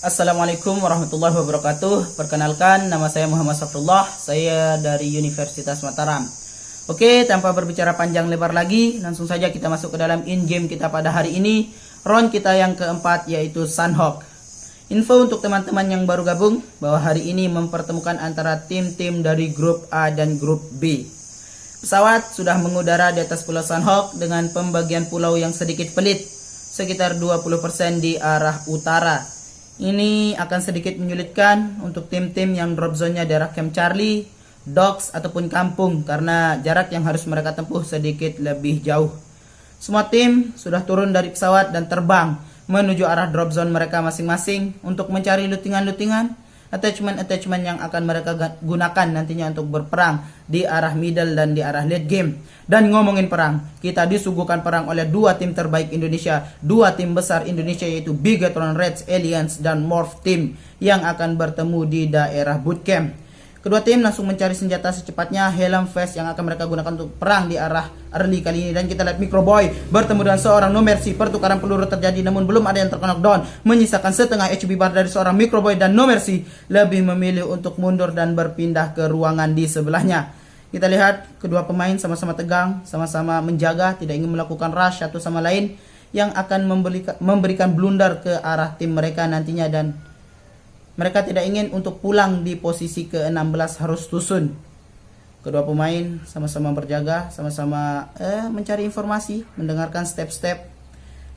Assalamualaikum warahmatullahi wabarakatuh. Perkenalkan, nama saya Muhammad Safrullah. Saya dari Universitas Mataram. Oke, tanpa berbicara panjang lebar lagi, langsung saja kita masuk ke dalam in-game kita pada hari ini. Round kita yang keempat yaitu Sunhawk. Info untuk teman-teman yang baru gabung bahwa hari ini mempertemukan antara tim-tim dari grup A dan grup B. Pesawat sudah mengudara di atas pulau Sunhawk dengan pembagian pulau yang sedikit pelit, sekitar 20% di arah utara. Ini akan sedikit menyulitkan untuk tim-tim yang drop zone-nya daerah Camp Charlie, Docks ataupun kampung karena jarak yang harus mereka tempuh sedikit lebih jauh. Semua tim sudah turun dari pesawat dan terbang menuju arah drop zone mereka masing-masing untuk mencari lootingan-lootingan, attachment-attachment yang akan mereka gunakan nantinya untuk berperang di arah middle dan di arah late game. Dan ngomongin perang, kita disuguhkan perang oleh dua tim terbaik Indonesia, dua tim besar Indonesia yaitu Bigetron Reds Aliens dan Morph Team yang akan bertemu di daerah bootcamp. Kedua tim langsung mencari senjata secepatnya, helm vest yang akan mereka gunakan untuk perang di arah early kali ini. Dan kita lihat Microboy bertemu dengan seorang No Mercy. Pertukaran peluru terjadi namun belum ada yang terkena knockdown, menyisakan setengah HP bar dari seorang Microboy, dan No Mercy lebih memilih untuk mundur dan berpindah ke ruangan di sebelahnya. Kita lihat kedua pemain sama-sama tegang, sama-sama menjaga, tidak ingin melakukan rush satu sama lain yang akan memberikan blunder ke arah tim mereka nantinya, dan mereka tidak ingin untuk pulang di posisi ke-16 harus tusun. Kedua pemain sama-sama berjaga, sama-sama mencari informasi, mendengarkan step-step.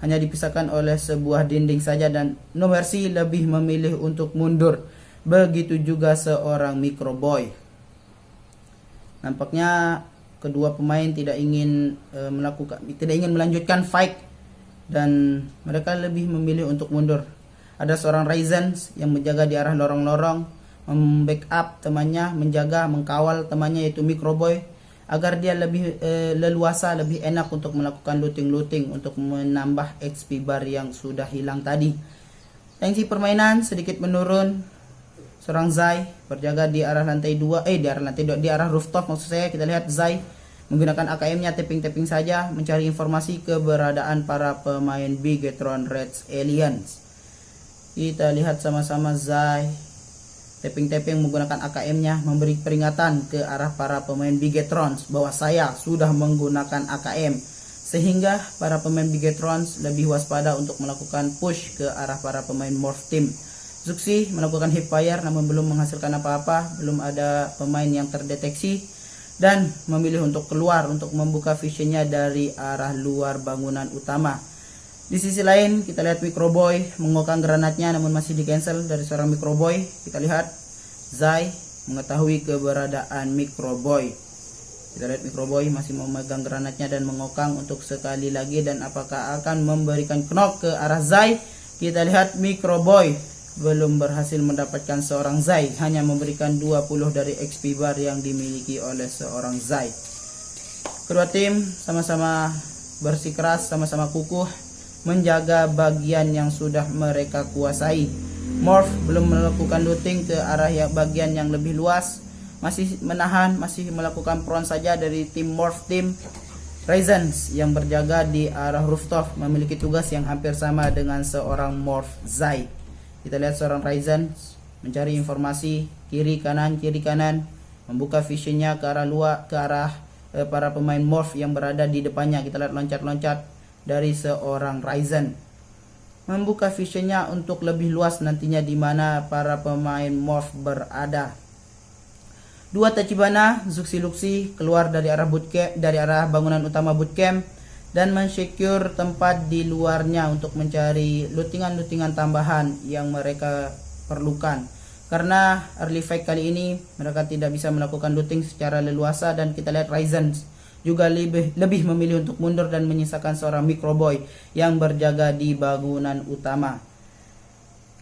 Hanya dipisahkan oleh sebuah dinding saja, dan No Mercy lebih memilih untuk mundur. Begitu juga seorang Microboy. Nampaknya kedua pemain tidak ingin melanjutkan fight, dan mereka lebih memilih untuk mundur. Ada seorang Ryzen yang menjaga di arah lorong-lorong, membackup temannya, menjaga, mengkawal temannya yaitu Microboy agar dia lebih leluasa, lebih enak untuk melakukan looting-looting untuk menambah XP bar yang sudah hilang tadi. Tensi permainan sedikit menurun. Seorang Zai berjaga di arah lantai 2, di arah rooftop maksud saya. Kita lihat Zai menggunakan AKM-nya tapping-tapping saja mencari informasi keberadaan para pemain Bigetron Reds Aliens. Kita lihat sama-sama Zai tapping-tapping menggunakan AKM-nya, memberi peringatan ke arah para pemain Bigetrons bahwa saya sudah menggunakan AKM, sehingga para pemain Bigetrons lebih waspada untuk melakukan push ke arah para pemain Morph Team. Zuxi melakukan hipfire namun belum menghasilkan apa-apa, belum ada pemain yang terdeteksi, dan memilih untuk keluar untuk membuka visionnya dari arah luar bangunan utama. Di sisi lain kita lihat Microboy mengokang granatnya namun masih di cancel dari seorang Microboy. Kita lihat Zai mengetahui keberadaan Microboy. Kita lihat Microboy masih memegang granatnya dan mengokang untuk sekali lagi, dan apakah akan memberikan knock ke arah Zai. Kita lihat Microboy belum berhasil mendapatkan seorang Zai, hanya memberikan 20 dari XP bar yang dimiliki oleh seorang Zai. Kedua tim sama-sama bersikeras, sama-sama kukuh menjaga bagian yang sudah mereka kuasai. Morph belum melakukan looting ke arah bagian yang lebih luas, masih menahan, masih melakukan prone saja dari tim Morph Team. Ryzen yang berjaga di arah rooftop memiliki tugas yang hampir sama dengan seorang Morph Zai. Kita lihat seorang Ryzen mencari informasi kiri kanan, membuka visionnya ke arah luar, ke arah para pemain Morph yang berada di depannya. Kita lihat loncat-loncat dari seorang Ryzen, membuka visionnya untuk lebih luas nantinya di mana para pemain Morph berada. Dua Tachibana Zuxi Luxi keluar dari arah bootcamp, dari arah bangunan utama bootcamp, dan mensecure tempat di luarnya untuk mencari lootingan-lootingan tambahan yang mereka perlukan. Karena early fight kali ini mereka tidak bisa melakukan looting secara leluasa, dan kita lihat Ryzen juga lebih memilih untuk mundur dan menyisakan seorang Microboy yang berjaga di bangunan utama.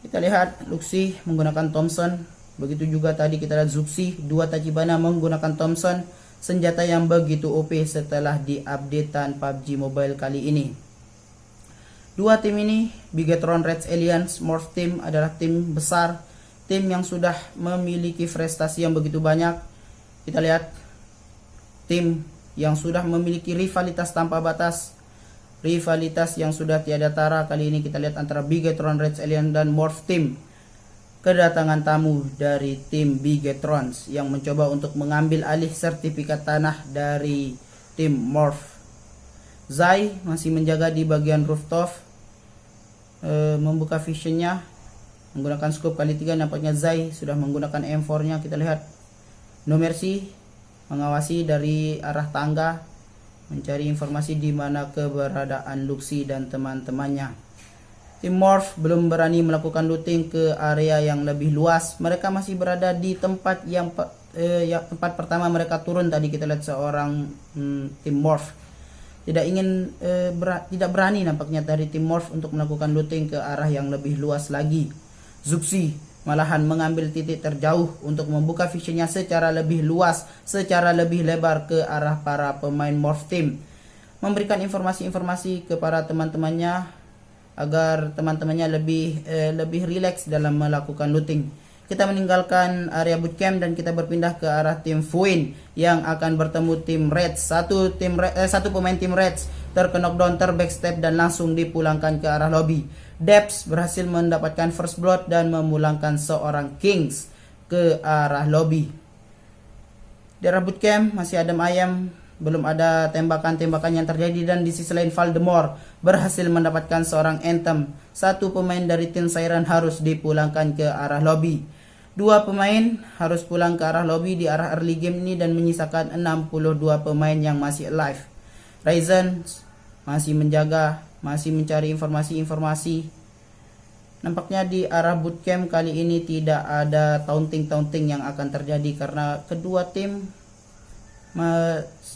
Kita lihat Luxi menggunakan Thompson, begitu juga tadi kita lihat Zuxi, dua Tachibana menggunakan Thompson, senjata yang begitu OP setelah di-updatean PUBG Mobile kali ini. Dua tim ini, Bigetron Reds Aliens, Morph Team, adalah tim besar, tim yang sudah memiliki prestasi yang begitu banyak. Kita lihat tim yang sudah memiliki rivalitas tanpa batas, rivalitas yang sudah tiada tara. Kali ini kita lihat antara Bigetron Reds Alien dan Morph Team. kedatangan tamu dari tim Bigetrons yang mencoba untuk mengambil alih sertifikat tanah dari tim Morph. Zai masih menjaga di bagian rooftop, membuka visionnya menggunakan scope kali 3. Nampaknya Zai sudah menggunakan M4 nya. Kita lihat No Mercy mengawasi dari arah tangga, mencari informasi di mana keberadaan Luxi dan teman-temannya. Tim Morph belum berani melakukan looting ke area yang lebih luas. Mereka masih berada di tempat yang tempat pertama mereka turun tadi. Kita lihat seorang tim Morph tidak berani nampaknya dari tim Morph untuk melakukan looting ke arah yang lebih luas lagi. Zuxi malahan mengambil titik terjauh untuk membuka visionnya secara lebih luas, secara lebih lebar ke arah para pemain Morph Team, memberikan informasi-informasi kepada teman-temannya agar teman-temannya lebih rileks dalam melakukan looting. Kita meninggalkan area bootcamp dan kita berpindah ke arah tim Fuin yang akan bertemu tim Reds. Satu pemain tim Reds terknock down, terbackstep dan langsung dipulangkan ke arah lobby. Debs berhasil mendapatkan first blood dan memulangkan seorang Kings ke arah lobby. Di arah bootcamp masih adem ayam, belum ada tembakan-tembakan yang terjadi, dan di sisi lain Voldemort berhasil mendapatkan seorang Anthem. Satu pemain dari tim Siren harus dipulangkan ke arah lobby. Dua pemain harus pulang ke arah lobby di arah early game ini dan menyisakan 62 pemain yang masih alive. Ryzen masih menjaga, masih mencari informasi-informasi. Nampaknya di arah bootcamp kali ini tidak ada taunting yang akan terjadi karena kedua tim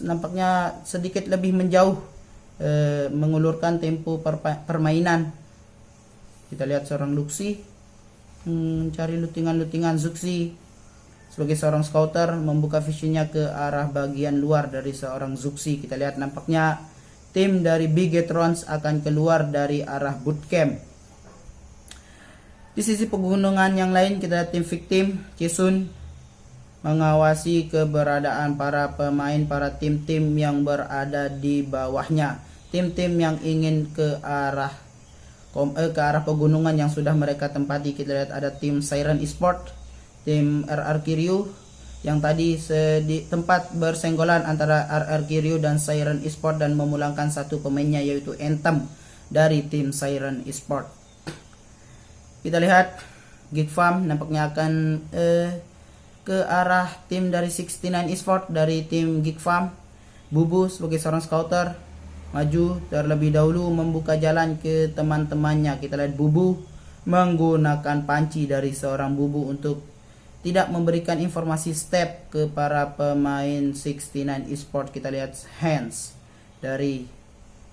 nampaknya sedikit lebih menjauh, mengulurkan tempo permainan. Kita lihat seorang Luxi mencari lootingan Zuxi sebagai seorang scouter, membuka visionnya ke arah bagian luar dari seorang Zuxi. Kita lihat nampaknya tim dari Bigetrons akan keluar dari arah bootcamp. Di sisi pegunungan yang lain kita lihat tim Victim Kisun mengawasi keberadaan para tim-tim yang berada di bawahnya. Tim-tim yang ingin ke arah pegunungan yang sudah mereka tempati. Kita lihat ada tim Siren Esport, tim RR Kiryu yang tadi di tempat bersenggolan antara RR Kiryu dan Siren Esport dan memulangkan satu pemainnya yaitu Anthem dari tim Siren Esport. Kita lihat Geek Farm nampaknya akan ke arah tim dari 69 Esport dari tim Geek Farm. Bubu sebagai seorang scouter maju terlebih dahulu membuka jalan ke teman-temannya. Kita lihat Bubu menggunakan panci dari seorang Bubu untuk tidak memberikan informasi step ke para pemain 69 Esport. Kita lihat hands dari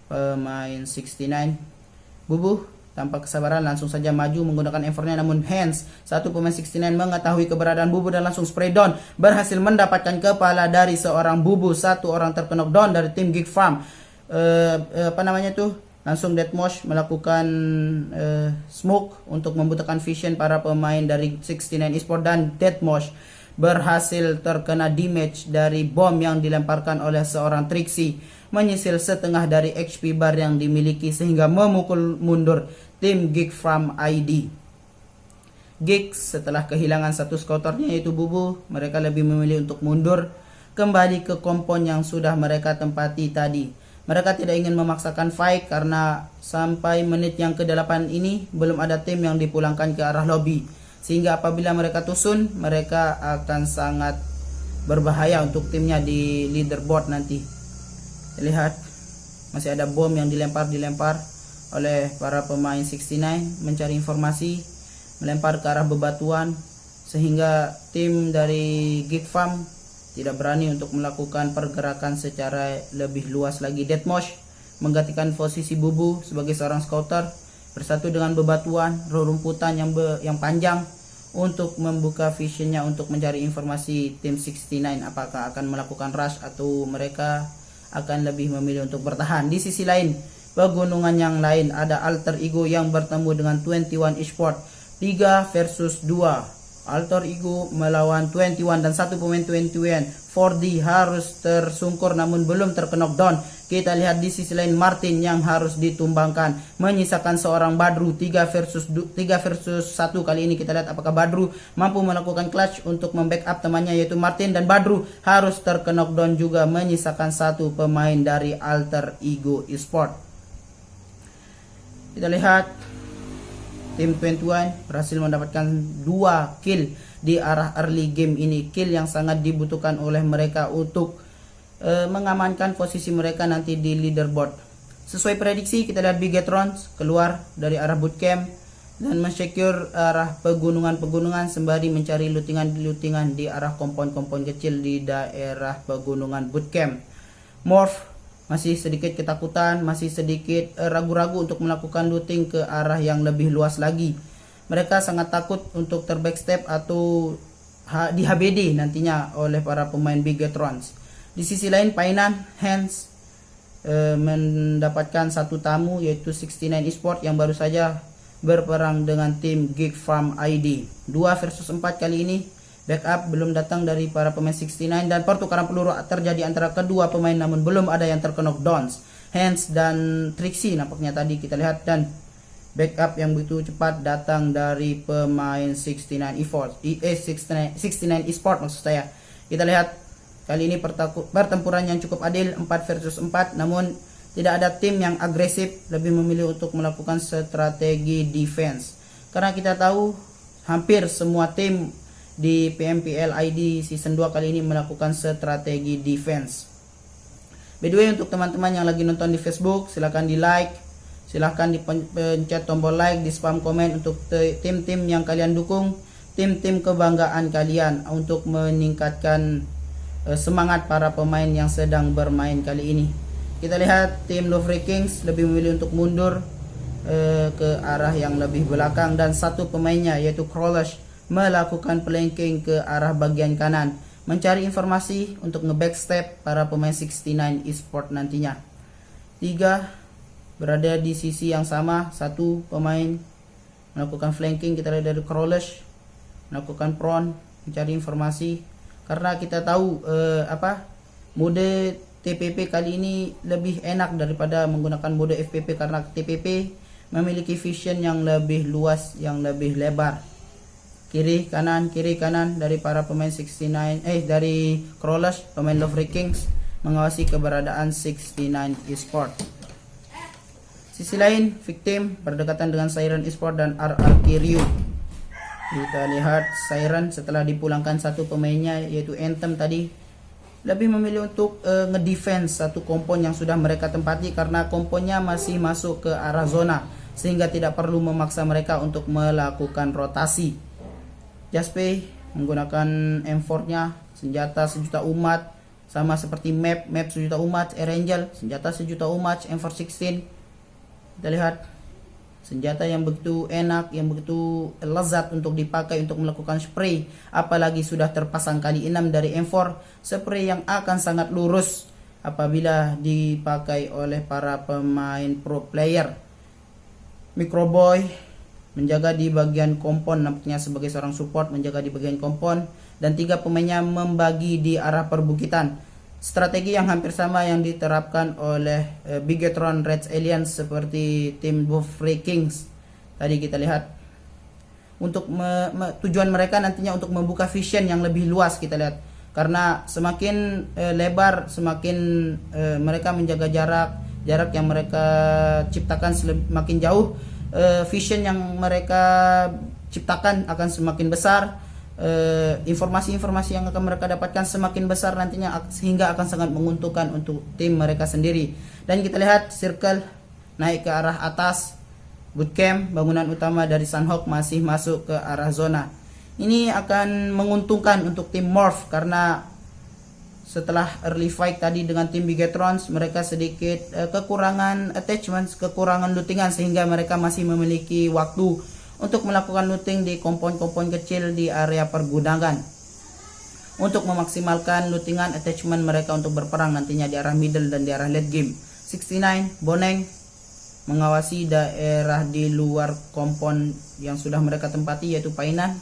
pemain 69. Bubu tanpa kesabaran langsung saja maju menggunakan M4-nya, namun hands, satu pemain 69 mengetahui keberadaan Bubu dan langsung spray down, berhasil mendapatkan kepala dari seorang Bubu. Satu orang terknock down dari tim Geek Farm. Langsung Deathmosh melakukan smoke untuk membutakan vision para pemain dari 69 Esport, dan Deathmosh berhasil terkena damage dari bom yang dilemparkan oleh seorang Trixie, menyisil setengah dari HP bar yang dimiliki sehingga memukul mundur tim Geek Farm ID. Geek setelah kehilangan satu scouternya yaitu Bubu, mereka lebih memilih untuk mundur kembali ke kompon yang sudah mereka tempati tadi. Mereka tidak ingin memaksakan fight karena sampai menit yang ke-8 ini belum ada tim yang dipulangkan ke arah lobby. Sehingga apabila mereka tusun, mereka akan sangat berbahaya untuk timnya di leaderboard nanti. Lihat, masih ada bom yang dilempar oleh para pemain 69, mencari informasi, melempar ke arah bebatuan, sehingga tim dari Geek Farm tidak berani untuk melakukan pergerakan secara lebih luas lagi. Deathmosh menggantikan posisi Bubu sebagai seorang scouter bersatu dengan bebatuan, rerumputan yang panjang untuk membuka visionnya untuk mencari informasi tim 69 apakah akan melakukan rush atau mereka akan lebih memilih untuk bertahan. Di sisi lain, pegunungan yang lain ada Alter Ego yang bertemu dengan 21 Esport 3 versus 2. Alter Ego melawan 21 dan satu pemain 21 4D harus tersungkur namun belum terkena knockdown. Kita lihat di sisi lain Martin yang harus ditumbangkan, menyisakan seorang Badru 3 versus 1. Kali ini kita lihat apakah Badru mampu melakukan clutch untuk membackup temannya yaitu Martin, dan Badru harus terkena knockdown juga, menyisakan satu pemain dari Alter Ego Esport. Kita lihat tim 21 berhasil mendapatkan 2 kill di arah early game ini, kill yang sangat dibutuhkan oleh mereka untuk mengamankan posisi mereka nanti di leaderboard. Sesuai prediksi, kita lihat Bigetrons keluar dari arah bootcamp dan mensecure arah pegunungan-pegunungan sembari mencari lootingan di arah kompon-kompon kecil di daerah pegunungan bootcamp. Morph masih sedikit ketakutan, masih sedikit ragu-ragu untuk melakukan looting ke arah yang lebih luas lagi. Mereka sangat takut untuk terbackstep atau di HBD nantinya oleh para pemain Bigetrons. Di sisi lain Painan Hands mendapatkan satu tamu yaitu 69 Esport yang baru saja berperang dengan tim Geek Farm ID. 2 versus 4 kali ini. Backup belum datang dari para pemain 69 dan pertukaran peluru terjadi antara kedua pemain namun belum ada yang terkena downs. Hands dan Trixie nampaknya tadi kita lihat, dan backup yang begitu cepat datang dari pemain 69 Esport maksud saya. Kita lihat kali ini pertempuran yang cukup adil 4 versus 4, namun tidak ada tim yang agresif, lebih memilih untuk melakukan strategi defense. Karena kita tahu hampir semua tim di PMPL ID season 2 kali ini melakukan strategi defense. By the way, untuk teman-teman yang lagi nonton di Facebook, silahkan di like, silahkan dipencet tombol like, di spam komen untuk tim-tim yang kalian dukung, tim-tim kebanggaan kalian untuk meningkatkan semangat para pemain yang sedang bermain kali ini. Kita lihat tim Lovely Kings lebih memilih untuk mundur ke arah yang lebih belakang, dan satu pemainnya yaitu Crawlers melakukan flanking ke arah bagian kanan, mencari informasi untuk ngebackstep para pemain 69 Esport nantinya. 3 berada di sisi yang sama, satu pemain melakukan flanking. Kita lihat dari Crawlers melakukan prone, mencari informasi. Karena kita tahu mode TPP kali ini lebih enak daripada menggunakan mode FPP, karena TPP memiliki vision yang lebih luas, yang lebih lebar. Kiri kanan dari para pemain 69 dari Crawlers, pemain Lovely Kings mengawasi keberadaan 69 Esport. Sisi lain Victim berdekatan dengan Siren Esport dan RR Kiryu. Kita lihat Siren setelah dipulangkan satu pemainnya yaitu Anthem tadi, lebih memilih untuk ngedefense satu kompon yang sudah mereka tempati karena komponnya masih masuk ke arah zona, sehingga tidak perlu memaksa mereka untuk melakukan rotasi. Jaspe menggunakan M4-nya, senjata sejuta umat, sama seperti map sejuta umat, Erangel senjata sejuta umat, M416. Kita lihat senjata yang begitu enak, yang begitu lezat untuk dipakai untuk melakukan spray, apalagi sudah terpasang kali 6 dari M4, spray yang akan sangat lurus apabila dipakai oleh para pemain pro player. Microboy menjaga di bagian kompon, nampaknya sebagai seorang support menjaga di bagian kompon, dan 3 pemainnya membagi di arah perbukitan. Strategi yang hampir sama yang diterapkan oleh Bigetron Red Aliens seperti tim Lovely Kings. Tadi kita lihat untuk tujuan mereka nantinya untuk membuka vision yang lebih luas, kita lihat. Karena semakin lebar, semakin mereka menjaga jarak yang mereka ciptakan semakin jauh, vision yang mereka ciptakan akan semakin besar. Informasi-informasi yang akan mereka dapatkan semakin besar nantinya, sehingga akan sangat menguntungkan untuk tim mereka sendiri. Dan kita lihat Circle naik ke arah atas bootcamp, bangunan utama dari Sunhawk masih masuk ke arah zona. Ini akan menguntungkan untuk tim Morph karena setelah early fight tadi dengan tim Bigetrons, mereka sedikit kekurangan attachments, kekurangan lootingan, sehingga mereka masih memiliki waktu untuk melakukan looting di kompon-kompon kecil di area pergudangan untuk memaksimalkan lootingan attachment mereka untuk berperang nantinya di arah middle dan di arah late game. 69 Boneng mengawasi daerah di luar kompon yang sudah mereka tempati yaitu Painan.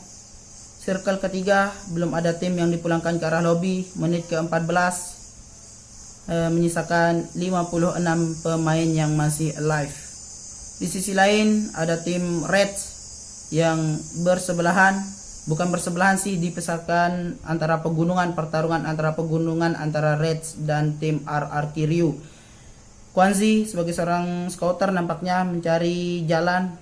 Circle ketiga, belum ada tim yang dipulangkan ke arah lobby. Menit ke-14, menyisakan 56 pemain yang masih alive. Di sisi lain ada tim Reds yang bersebelahan, bukan bersebelahan sih, dipisahkan antara pegunungan, pertarungan antara pegunungan antara Reds dan tim RR Kiryu. Kwanzi sebagai seorang scouter nampaknya mencari jalan,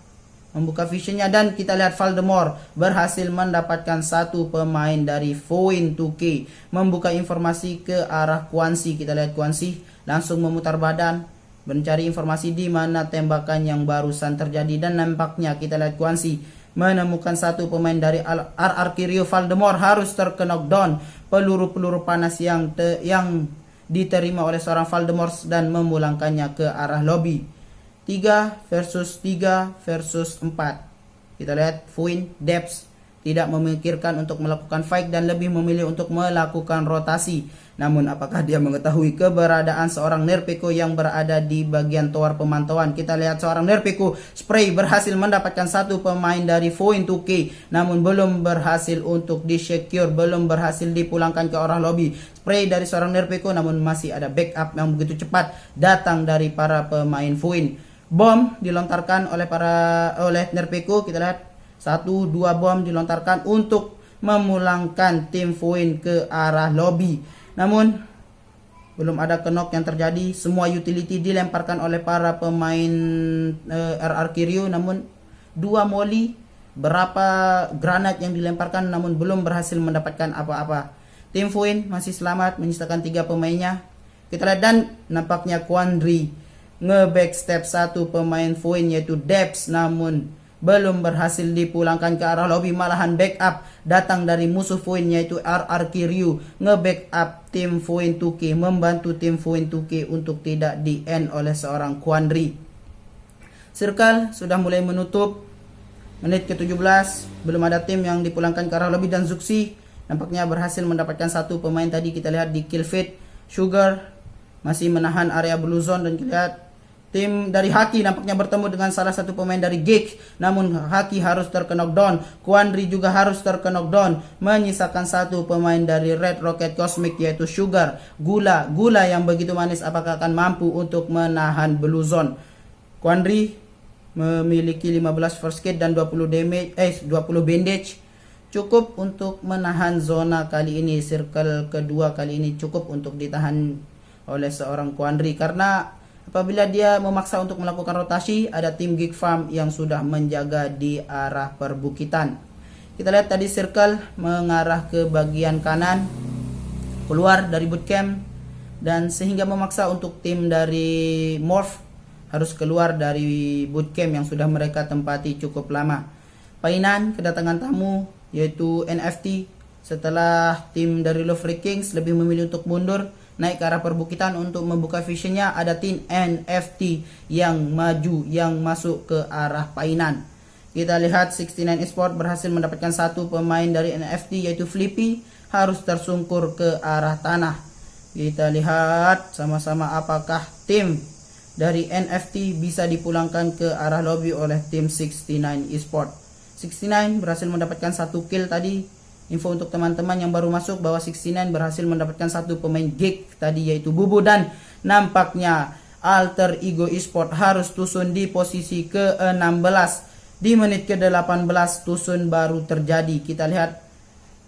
membuka visionnya, dan kita lihat Voldemort berhasil mendapatkan satu pemain dari Foin 2K, membuka informasi ke arah Kwanzi. Kita lihat Kwanzi langsung memutar badan mencari informasi di mana tembakan yang barusan terjadi, dan nampaknya kita lihat Kwanzi menemukan satu pemain dari RR Kiryu. Voldemort harus terkena knockdown, peluru-peluru panas yang diterima oleh seorang Voldemort dan memulangkannya ke arah lobby. 3 versus 4. Kita lihat Foin Depths tidak memikirkan untuk melakukan fight dan lebih memilih untuk melakukan rotasi. Namun apakah dia mengetahui keberadaan seorang Nerpeko yang berada di bagian tower pemantauan? Kita lihat seorang Nerpeko Spray berhasil mendapatkan satu pemain dari Foin 2K, namun belum berhasil untuk di-secure, belum berhasil dipulangkan ke arah lobby. Spray dari seorang Nerpeko, namun masih ada backup yang begitu cepat datang dari para pemain Foin. Bom dilontarkan oleh Nerpeko. Kita lihat 1-2 bom dilontarkan untuk memulangkan tim Foin ke arah lobby. Namun belum ada knock yang terjadi. Semua utility dilemparkan oleh para pemain RR Kiryu, namun 2 molly, berapa granat yang dilemparkan, namun belum berhasil mendapatkan apa-apa. Tim Foin masih selamat menyisakan 3 pemainnya. Kita lihat, dan nampaknya Quandary nge-backstep satu pemain Foin yaitu Depths, namun belum berhasil dipulangkan ke arah lobby. Malahan backup datang dari musuh Foin yaitu RR Kiryu, nge-backup tim Foin 2K, membantu tim Foin 2K untuk tidak di-end oleh seorang Quandary. Circle sudah mulai menutup. Menit ke-17, belum ada tim yang dipulangkan ke arah lobby, dan Zuxi nampaknya berhasil mendapatkan satu pemain tadi. Kita lihat di kill feed, Sugar masih menahan area blue zone, dan kita lihat tim dari Haki nampaknya bertemu dengan salah satu pemain dari Geek, namun Haki harus terkena knockdown. Quandary juga harus terkena knockdown, menyisakan satu pemain dari Red Rocket Cosmic yaitu Sugar. Gula yang begitu manis, apakah akan mampu untuk menahan blue zone? Quandary memiliki 15 first aid dan 20 bandage, cukup untuk menahan zona kali ini. Circle kedua kali ini cukup untuk ditahan oleh seorang Quandary, karena apabila dia memaksa untuk melakukan rotasi, ada tim Geek Farm yang sudah menjaga di arah perbukitan. Kita lihat tadi Circle mengarah ke bagian kanan, keluar dari bootcamp, dan sehingga memaksa untuk tim dari Morph harus keluar dari bootcamp yang sudah mereka tempati cukup lama. Painan kedatangan tamu yaitu NFT, setelah tim dari Love Free Kings lebih memilih untuk mundur naik ke arah perbukitan untuk membuka visionnya. Ada tim NFT yang maju, yang masuk ke arah Painan. Kita lihat 69 Esport berhasil mendapatkan satu pemain dari NFT yaitu Flippy, harus tersungkur ke arah tanah. Kita lihat sama-sama apakah tim dari NFT bisa dipulangkan ke arah lobby oleh tim 69 Esport. 69 berhasil mendapatkan satu kill tadi. Info untuk teman-teman yang baru masuk bahwa 69 berhasil mendapatkan satu pemain Geek tadi yaitu Bubu, dan nampaknya Alter Ego Esport harus tusun di posisi ke-16. Di menit ke-18 tusun baru terjadi. Kita lihat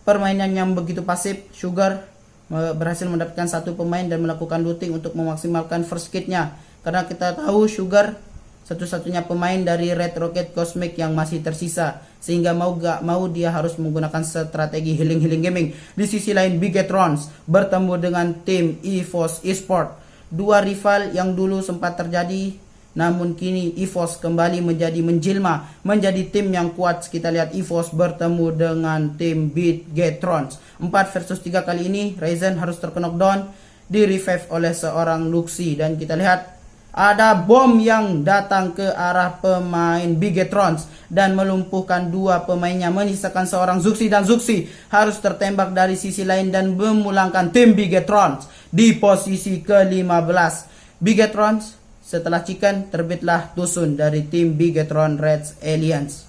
permainan yang begitu pasif. Sugar berhasil mendapatkan satu pemain dan melakukan looting untuk memaksimalkan first kitnya, karena kita tahu Sugar satu-satunya pemain dari Red Rocket Cosmic yang masih tersisa, sehingga mau gak mau dia harus menggunakan strategi healing gaming. Di sisi lain Bigetrons bertemu dengan tim EVOS Esport, dua rival yang dulu sempat terjadi, namun kini EVOS kembali menjadi menjelma menjadi tim yang kuat. Kita lihat EVOS bertemu dengan tim Bigetrons. 4 versus 3 kali ini. Ryzen harus terkena knockdown, di revive oleh seorang Luxi, dan kita lihat ada bom yang datang ke arah pemain Bigetrons dan melumpuhkan dua pemainnya, menyisakan seorang Zuxi, dan Zuxi harus tertembak dari sisi lain dan memulangkan tim Bigetrons di posisi ke-15. Bigetrons setelah chicken terbitlah tusun dari tim Bigetron Reds Aliens.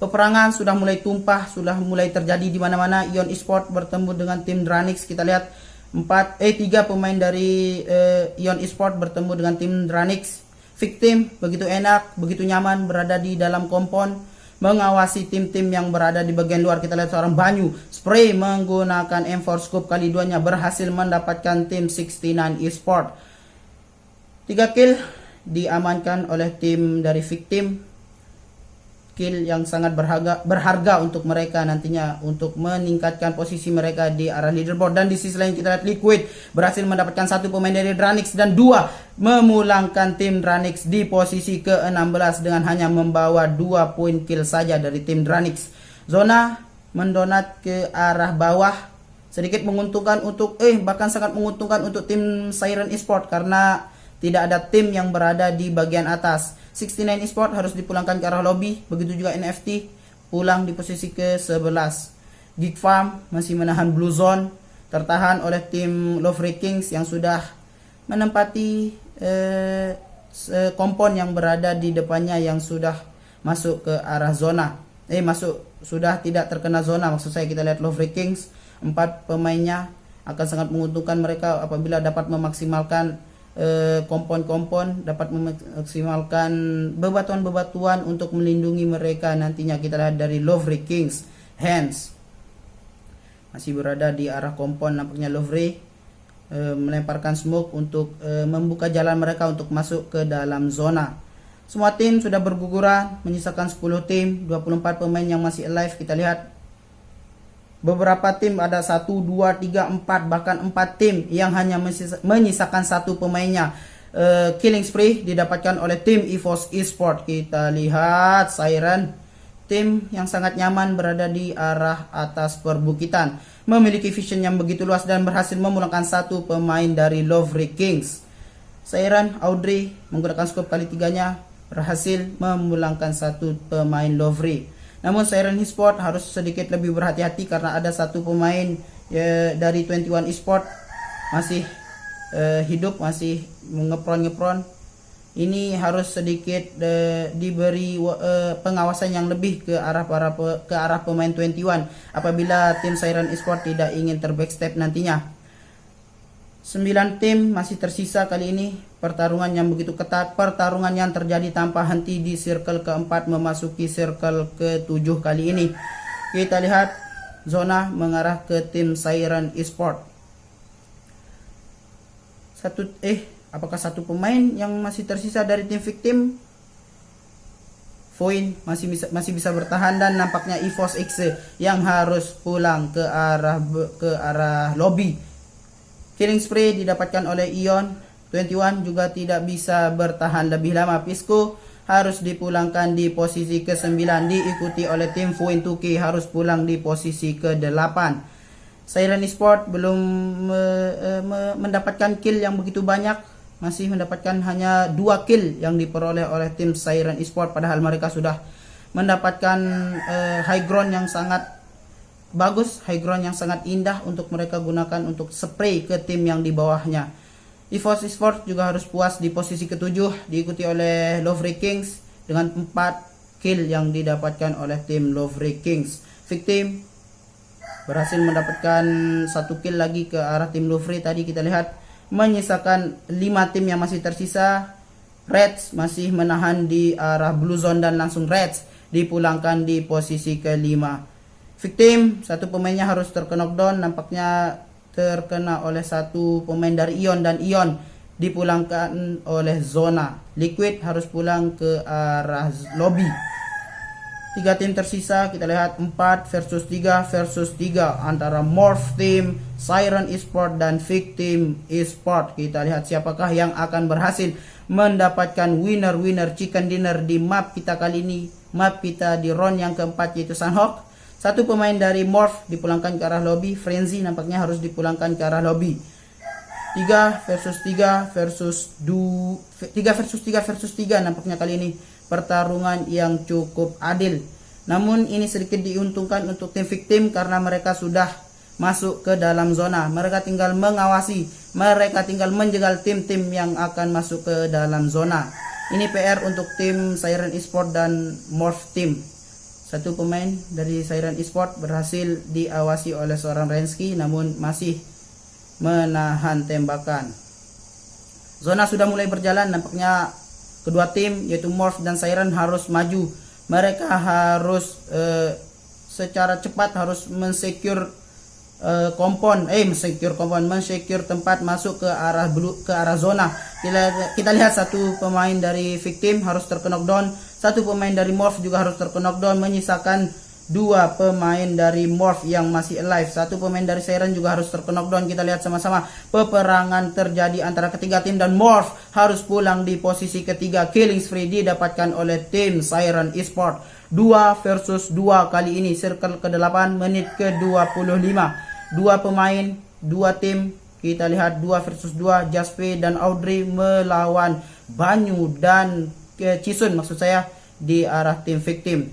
Peperangan sudah mulai tumpah, sudah mulai terjadi di mana-mana. Ion Esport bertemu dengan tim Dranix. Kita lihat 3 pemain dari Ion Esport bertemu dengan tim Dranix. Victim begitu enak, begitu nyaman berada di dalam kompon, mengawasi tim-tim yang berada di bagian luar. Kita lihat seorang Banyu spray menggunakan M4 scope kali duanya, berhasil mendapatkan tim 69 Esport. 3 kill diamankan oleh tim dari Victim. Kill yang sangat berharga untuk mereka nantinya untuk meningkatkan posisi mereka di arah leaderboard. Dan di sisi lain kita lihat Liquid berhasil mendapatkan 1 pemain dari Dranix dan 2 memulangkan tim Dranix di posisi ke-16 dengan hanya membawa 2 poin kill saja dari tim Dranix. Zona mendonat ke arah bawah, sedikit menguntungkan untuk bahkan sangat menguntungkan untuk tim Siren Esport karena tidak ada tim yang berada di bagian atas. 69 Esport harus dipulangkan ke arah lobby, begitu juga NFT pulang di posisi ke-11. Geek Farm masih menahan Blue Zone, tertahan oleh tim Love Kings yang sudah menempati kompon yang berada di depannya yang sudah masuk ke arah zona. Sudah tidak terkena zona, maksud saya. Kita lihat Love Kings, 4 pemainnya akan sangat menguntungkan mereka apabila dapat memaksimalkan kompon-kompon, dapat memaksimalkan bebatuan-bebatuan untuk melindungi mereka nantinya. Kita lihat dari Lovely Kings, Hands masih berada di arah kompon. Nampaknya Lovely melemparkan smoke untuk membuka jalan mereka untuk masuk ke dalam zona. Semua tim sudah berguguran, menyisakan 10 tim, 24 pemain yang masih alive. Kita lihat beberapa tim ada 1, 2, 3, 4 bahkan 4 tim yang hanya menyisakan 1 pemainnya. Killing spree didapatkan oleh tim EVOS Esport. Kita lihat Siren, tim yang sangat nyaman berada di arah atas perbukitan, memiliki vision yang begitu luas dan berhasil memulangkan 1 pemain dari Lovely Kings. Siren Audrey menggunakan scope kali 3-nya berhasil memulangkan 1 pemain Lovely. Namun Siren Esport harus sedikit lebih berhati-hati karena ada 1 pemain dari 21 Esport masih hidup, masih ngepron. Ini harus sedikit diberi pengawasan yang lebih ke arah pemain 21 apabila tim Siren Esport tidak ingin terbackstep nantinya. 9 tim masih tersisa kali ini. Pertarungan yang begitu ketat, pertarungan yang terjadi tanpa henti di circle ke-4 memasuki circle ke-7 kali ini. Kita lihat zona mengarah ke tim Siren Esport. Apakah 1 pemain yang masih tersisa dari tim Victim? Voin masih bisa bertahan dan nampaknya EVOS X yang harus pulang ke arah lobby. Killing spree didapatkan oleh Ion. 21 juga tidak bisa bertahan lebih lama. Pisco harus dipulangkan di posisi ke-9, diikuti oleh tim Voin 2K harus pulang di posisi ke-8. Siren Esport belum mendapatkan kill yang begitu banyak, masih mendapatkan hanya 2 kill yang diperoleh oleh tim Siren Esport, padahal mereka sudah mendapatkan high ground yang sangat bagus, high ground yang sangat indah untuk mereka gunakan untuk spray ke tim yang di bawahnya. EVOS Esport juga harus puas di posisi ke-7, diikuti oleh Lovely Kings dengan 4 kill yang didapatkan oleh tim Lovely Kings. Victim berhasil mendapatkan 1 kill lagi ke arah tim Lovely. Tadi kita lihat menyisakan 5 tim yang masih tersisa. Reds masih menahan di arah Blue Zone dan langsung Reds dipulangkan di posisi ke-5. Victim, 1 pemainnya harus terknockdown, nampaknya terkena oleh 1 pemain dari Ion dan Ion dipulangkan oleh zona. Liquid harus pulang ke arah lobby. 3 tim tersisa, kita lihat 4 versus 3 versus 3 antara Morph Team, Siren Esport dan Victim Esport. Kita lihat siapakah yang akan berhasil mendapatkan winner chicken dinner di map kita kali ini. Map kita di round yang keempat yaitu Sunhawk. 1 pemain dari Morph dipulangkan ke arah lobby. Frenzy nampaknya harus dipulangkan ke arah lobby. 3 versus 3 versus 3 nampaknya kali ini pertarungan yang cukup adil. Namun ini sedikit diuntungkan untuk tim Victim karena mereka sudah masuk ke dalam zona. Mereka tinggal mengawasi, mereka tinggal menjegal tim-tim yang akan masuk ke dalam zona. Ini PR untuk tim Siren Esport dan Morph Team. Satu pemain dari Siren Esport berhasil diawasi oleh seorang Rensky namun masih menahan tembakan. Zona sudah mulai berjalan, nampaknya kedua tim yaitu Morph dan Siren harus maju. Mereka harus secara cepat harus mensecure mensecure tempat masuk ke arah zona. Kita lihat satu pemain dari Victim harus terknockdown, satu pemain dari Morph juga harus terknockdown, menyisakan dua pemain dari Morph yang masih alive. Satu pemain dari Siren juga harus terknockdown. Kita lihat sama-sama peperangan terjadi antara ketiga tim dan Morph harus pulang di posisi ketiga. Killing spree didapatkan oleh tim Siren Esport. 2 versus 2 kali ini, circle ke-8 menit ke-25. Dua pemain, dua tim, kita lihat 2 versus 2, Jaspe dan Audrey melawan Banyu dan Cisun maksud saya di arah tim Victim.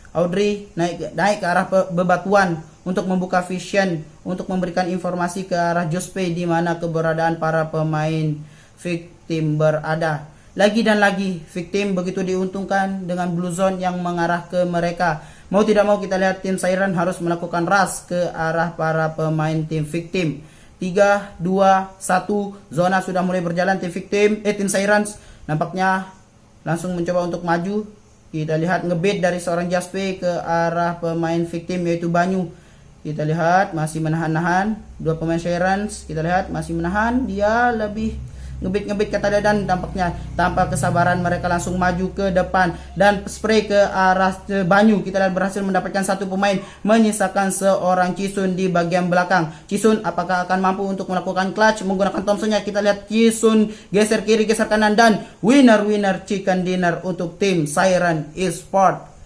Audrey naik ke arah bebatuan untuk membuka vision, untuk memberikan informasi ke arah Jaspe di mana keberadaan para pemain Victim berada. Lagi dan lagi Victim begitu diuntungkan dengan blue zone yang mengarah ke mereka. Mau tidak mau kita lihat tim Siren harus melakukan rush ke arah para pemain tim Victim. 3, 2, 1, zona sudah mulai berjalan. Tim Siren nampaknya langsung mencoba untuk maju. Kita lihat ngebait dari seorang Jaspe ke arah pemain Victim yaitu Banyu. Kita lihat masih menahan-nahan. Dua pemain Siren kita lihat masih menahan. Dia lebih ngebit kata Dadan, tampaknya tanpa kesabaran mereka langsung maju ke depan dan spray ke arah Banyu. Kita lihat berhasil mendapatkan satu pemain, menyisakan seorang Cisun di bagian belakang. Cisun apakah akan mampu untuk melakukan clutch menggunakan Thompsonnya? Kita lihat Cisun geser kiri geser kanan dan winner chicken dinner untuk tim Siren Esport.